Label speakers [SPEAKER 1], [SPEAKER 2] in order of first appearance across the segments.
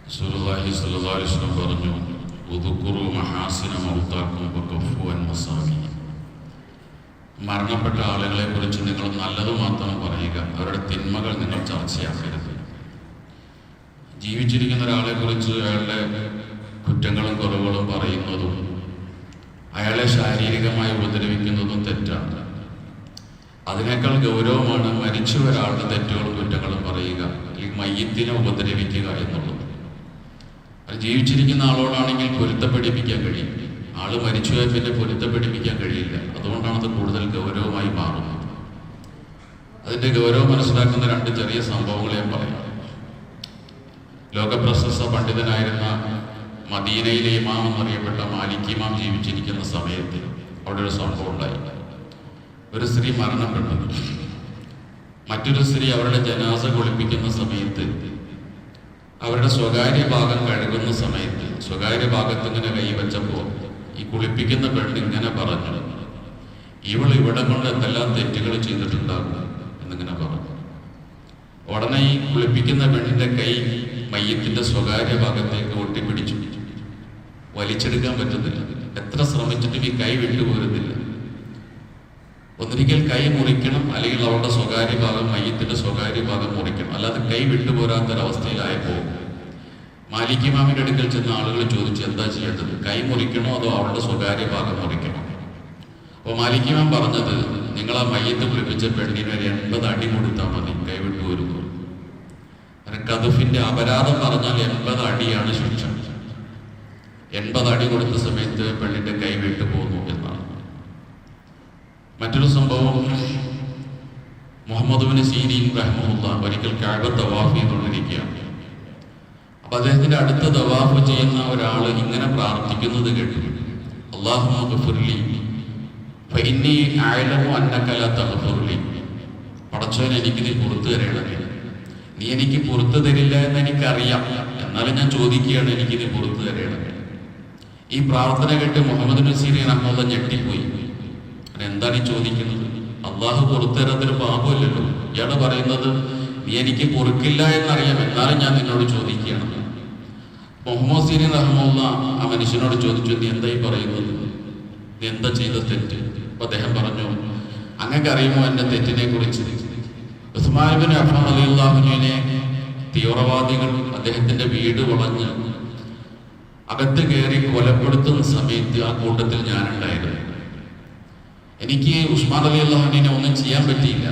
[SPEAKER 1] റസൂലുള്ളാഹി സ്വല്ലല്ലാഹു അലൈഹി വസല്ലം പറഞ്ഞു, ഉദ്കുറു മഹാസിന മൗതാക്കും വഖഫു അൻ മസാവി. മരണപ്പെട്ട ആളുകളെ കുറിച്ച് നിങ്ങൾ നല്ലത് മാത്രം പറയുക, അവരുടെ തിന്മകൾ നിങ്ങൾ ചർച്ചയാക്കരുത്. ജീവിച്ചിരിക്കുന്ന ഒരാളെ കുറിച്ച് അയാളുടെ കുറ്റങ്ങളും കുറവുകളും പറയുന്നതും അയാളെ ശാരീരികമായി ഉപദ്രവിക്കുന്നതും തെറ്റാണ്. അതിനേക്കാൾ ഗൗരവമാണ് മരിച്ച ഒരാളുടെ തെറ്റുകളും കുറ്റങ്ങളും പറയുക, അല്ലെങ്കിൽ മയ്യത്തിനെ ഉപദ്രവിക്കുക എന്നുള്ളത്. അത് ജീവിച്ചിരിക്കുന്ന ആളോടാണെങ്കിൽ പൊരുത്തപ്പെടിപ്പിക്കാൻ കഴിയും, ആള് മരിച്ചുപോയാൽ പിന്നെ പൊരുത്തപ്പെടിപ്പിക്കാൻ കഴിയില്ല. അതുകൊണ്ടാണ് അത് കൂടുതൽ ഗൗരവമായി മാറുന്നത്. അതിൻ്റെ ഗൗരവം മനസ്സിലാക്കുന്ന രണ്ട് ചെറിയ സംഭവങ്ങളെ പറയാം. ലോകപ്രശസ്ത പണ്ഡിതനായിരുന്ന മദീനയിലെ ഇമാം എന്നറിയപ്പെട്ട മാലിക് ഇമാം ജീവിച്ചിരിക്കുന്ന സമയത്ത് അവിടെ ഒരു സംഭവം ഉണ്ടായി. ഒരു സ്ത്രീ മരണപ്പെട്ടു. മറ്റൊരു സ്ത്രീ അവരുടെ ജനാസ കുളിപ്പിക്കുന്ന സമയത്ത് അവരുടെ സ്വകാര്യ ഭാഗം കഴുകുന്ന സമയത്ത് സ്വകാര്യ ഭാഗത്ത് ഇങ്ങനെ കൈവച്ചപ്പോൾ ഈ കുളിപ്പിക്കുന്ന പെണ്ണ് ഇങ്ങനെ പറഞ്ഞു, ഇവൾ ഇവിടെ കൊണ്ട് എന്തെല്ലാം തെറ്റുകൾ ചെയ്തിട്ടുണ്ടാകും എന്നിങ്ങനെ പറഞ്ഞു. ഉടനെ ഈ കുളിപ്പിക്കുന്ന പെണ്ണിന്റെ കൈ മയ്യത്തിന്റെ സ്വകാര്യ ഭാഗത്തേക്ക് ഒട്ടിപ്പിടിച്ചു. വലിച്ചെടുക്കാൻ പറ്റുന്നില്ല. എത്ര ശ്രമിച്ചിട്ടും ഈ കൈ വിട്ടുപോരുന്നില്ല. ഒന്നിരിക്കൽ കൈ മുറിക്കണം, അല്ലെങ്കിൽ അവരുടെ സ്വകാര്യ ഭാഗം, മയ്യത്തിന്റെ സ്വകാര്യ ഭാഗം മുറിക്കണം. അല്ലാതെ കൈ വിട്ടുപോരാത്തൊരവസ്ഥയിലായപ്പോൾ മാലിക് ഇമാമിന്റെ അടുക്കൽ ചെന്ന ആളുകൾ ചോദിച്ചു, എന്താ ചെയ്യേണ്ടത്, കൈ മുറിക്കണോ അതോ അവരുടെ സ്വകാര്യ ഭാഗം മുറിക്കണോ? അപ്പോൾ മാലിക് ഇമാം പറഞ്ഞത്, നിങ്ങൾ ആ മയ്യത്ത് കുളിപ്പിച്ച പെണ്ണിന് ഒരു 80 അടി കൊടുത്താൽ മതി, കൈ വിട്ടുപോരുന്നു. കദഫിന്റെ അപരാധം പറഞ്ഞാൽ 80 അടിയാണ് ശിക്ഷ. 80 അടി കൊടുത്ത സമയത്ത് പെണ്ണിന്റെ കൈ വിട്ടുപോകുന്നു എന്നാണ്. മറ്റൊരു സംഭവം, മുഹമ്മദ് ബിൻ സീരീൻ റഹ്മത്തുള്ളാഹി ഒരിക്കൽ കഅബ തവാഫ് ചെയ്തുകൊണ്ടിരിക്കുകയാണ്. അപ്പൊ അദ്ദേഹത്തിന്റെ അടുത്ത തവാഫ് ചെയ്യുന്ന ഒരാൾ ഇങ്ങനെ പ്രാർത്ഥിക്കുന്നത് കേട്ടു, അല്ലാഹുമ്മ ഗ്ഫിർലി ഫഇന്നി അഅലമു അന്നക ലാ തഗ്ഫിർലി. പടച്ചവനെ, എനിക്ക് നീ പുറത്തു തരണമേ. നീ എനിക്ക് പുറത്തു തരില്ല എന്ന് എനിക്കറിയാം, എന്നാലും ഞാൻ ചോദിക്കുകയാണ്, എനിക്ക് നീ പുറത്തു തരണമേ. ഈ പ്രാർത്ഥന കേട്ട് മുഹമ്മദ് ബിൻ സീരീൻ റഹ്മത്തുള്ളാഹി ഞെട്ടിപ്പോയി. എന്താണ് ഈ ചോദിക്കുന്നത്? അള്ളാഹു പുറത്തു തരാത്തൊരു പാപമില്ലല്ലോ. ഇയാള് പറയുന്നത്, നീ എനിക്ക് പൊറുക്കില്ല എന്നറിയാം, എന്നാലും ഞാൻ നിന്നോട് ചോദിക്കുകയാണ്. മുഹമ്മദ് സീരീൻ റഹ്മത്തുള്ളാഹി ആ മനുഷ്യനോട് ചോദിച്ചു, നീ എന്തായി പറയുന്നത്, നീ എന്താ ചെയ്ത തെറ്റ്? അപ്പൊ അദ്ദേഹം പറഞ്ഞു, അങ്ങക്ക് അറിയുമോ എന്റെ തെറ്റിനെ കുറിച്ച്? ഉസ്മാൻ ഇബ്നു അഫ്ഫാൻ റളിയല്ലാഹു അൻഹുവിനെ തീവ്രവാദികൾ അദ്ദേഹത്തിന്റെ വീട് വളഞ്ഞ് അകത്ത് കയറി കൊലപ്പെടുത്തുന്ന സമയത്ത് ആ കൂട്ടത്തിൽ ഞാനുണ്ടായിരുന്നു. എനിക്ക് ഉസ്മാൻ റളിയല്ലാഹു അൻഹുവിനെ ഒന്നും ചെയ്യാൻ പറ്റിയില്ല.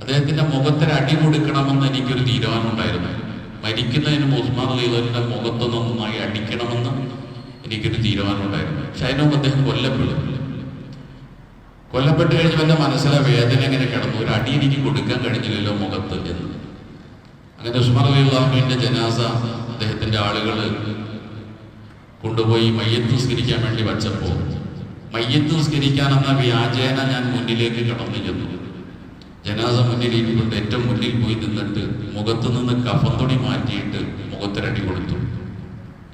[SPEAKER 1] അദ്ദേഹത്തിന്റെ മുഖത്തിന് അടി കൊടുക്കണമെന്ന് എനിക്കൊരു തീരുമാനം ഉണ്ടായിരുന്നു. മരിക്കുന്നതിന് ഉസ്മാൻ റളിയല്ലാഹു അൻഹുവിന്റെ മുഖത്തൊന്ന് നന്നായി അടിക്കണമെന്ന് എനിക്കൊരു തീരുമാനം ഉണ്ടായിരുന്നു. പക്ഷെ അതിനുമുമ്പ് അദ്ദേഹം കൊല്ലപ്പെട്ട് കഴിഞ്ഞപ്പോൾ എൻ്റെ മനസ്സിലെ വേദന എങ്ങനെ കിടന്നു, ഒരു അടി എനിക്ക് കൊടുക്കാൻ കഴിഞ്ഞില്ലല്ലോ മുഖത്ത് എന്ന്. അങ്ങനെ ഉസ്മാൻ റളിയല്ലാഹു അൻഹുവിന്റെ ജനാസ അദ്ദേഹത്തിന്റെ ആളുകൾ കൊണ്ടുപോയി മയ്യത്ത് നിസ്കരിക്കാൻ വേണ്ടി വച്ചപ്പോൾ മയ്യത്ത് നിസ്കരിക്കാനെന്ന വ്യാജേന ഞാൻ മുന്നിലേക്ക് കടന്നു ചെന്നു. ജനാസ മുന്നിലിരിക്കൊണ്ട് ഏറ്റവും മുന്നിൽ പോയി നിന്നിട്ട് മുഖത്തു നിന്ന് കഫൻ തുണി മാറ്റിയിട്ട് മുഖത്തൊരടി കൊടുത്തു.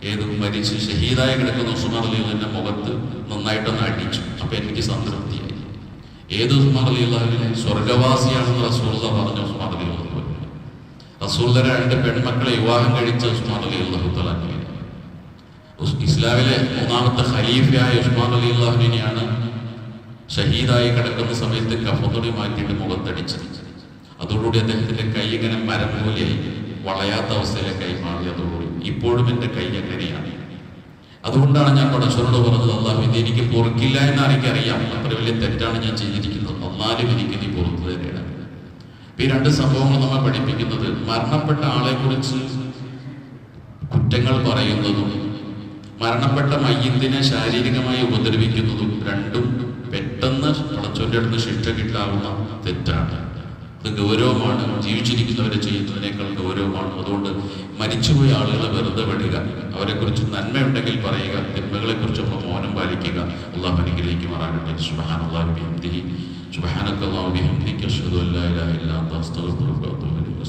[SPEAKER 1] ഏത് മരിച്ച് ഷഹീദായി കിടക്കുന്ന ഉസ്മാൻ റളിയല്ലാഹുവിന്റെ മുഖത്ത് നന്നായിട്ടൊന്ന് അടിച്ചു. അപ്പൊ എനിക്ക് സംതൃപ്തിയായി. ഏത് ഉസ്മാൻ റളിയല്ലാഹുവിനെ സ്വർഗവാസിയാണെന്ന് റസൂലുള്ളാഹി പറഞ്ഞു. ഉസ്മാൻ റളിയല്ലാഹു റസൂലുള്ളാഹിയുടെ 2 പെൺമക്കളെ വിവാഹം കഴിച്ച ഉസ്മാൻ റളിയല്ലാഹു തആല ഇസ്ലാമിലെ 3ാമത്തെ ഖലീഫയായ ഉസ്മാൻ റളിയല്ലാഹുവിനെയാണ് ഷഹീദായി കിടക്കുന്ന സമയത്ത് കഫത്തുണി മാറ്റിയിട്ട് മുഖത്തടിച്ചത്. അതോടുകൂടി അദ്ദേഹത്തിന്റെ കൈ ഇങ്ങനെ മരം പോലെയായി, വളയാത്ത അവസ്ഥയിലെ കൈ മാറി. അതോടുകൂടി ഇപ്പോഴും എൻ്റെ കൈ എങ്ങനെയാണ്. അതുകൊണ്ടാണ് ഞാൻ പടച്ചവനോട് പറഞ്ഞത്, അല്ലാഹു ഇത് എനിക്ക് പൊറുക്കില്ല എന്നാണ് എനിക്കറിയാം, അത്ര വലിയ തെറ്റാണ് ഞാൻ ചെയ്തിരിക്കുന്നത്, എന്നാലും എനിക്ക് നീ പുറത്തു തരണം. ഈ 2 സംഭവങ്ങൾ നമ്മെ പഠിപ്പിക്കുന്നത്, മരണപ്പെട്ട ആളെ കുറിച്ച് കുറ്റങ്ങൾ പറയുന്നതും മരണപ്പെട്ട മയ്യത്തിനെ ശാരീരികമായി ഉപദ്രവിക്കുന്നതും രണ്ടും പെട്ടെന്ന് പടച്ചവന്റെ അടുത്ത് ശിക്ഷ കിട്ടാവുന്ന തെറ്റാണ്. ഇത് ഗൗരവമാണ്. ജീവിച്ചിരിക്കുന്നവരെ ചെയ്യുന്നതിനേക്കാൾ ഗൗരവമാണ്. അതുകൊണ്ട് മരിച്ചുപോയ ആളുകളെ വെറുതെ വിടുക, അവരെക്കുറിച്ച് നന്മയുണ്ടെങ്കിൽ പറയുക, തിന്മകളെ കുറിച്ച് മൗനം പാലിക്കുക. അല്ലാഹു അനുഗ്രഹിക്കുമാറാകട്ടെ. സുബ്ഹാനല്ലാഹി ബിഹംദിഹി സുബ്ഹാനക്കല്ലാഹു ബിഹംദിക അശ്ഹദു അല്ലാ ഇലാഹ ഇല്ലാ അൻത അസ്തഗ്ഫിറുക വ അത്തൂബു ഇലൈക്.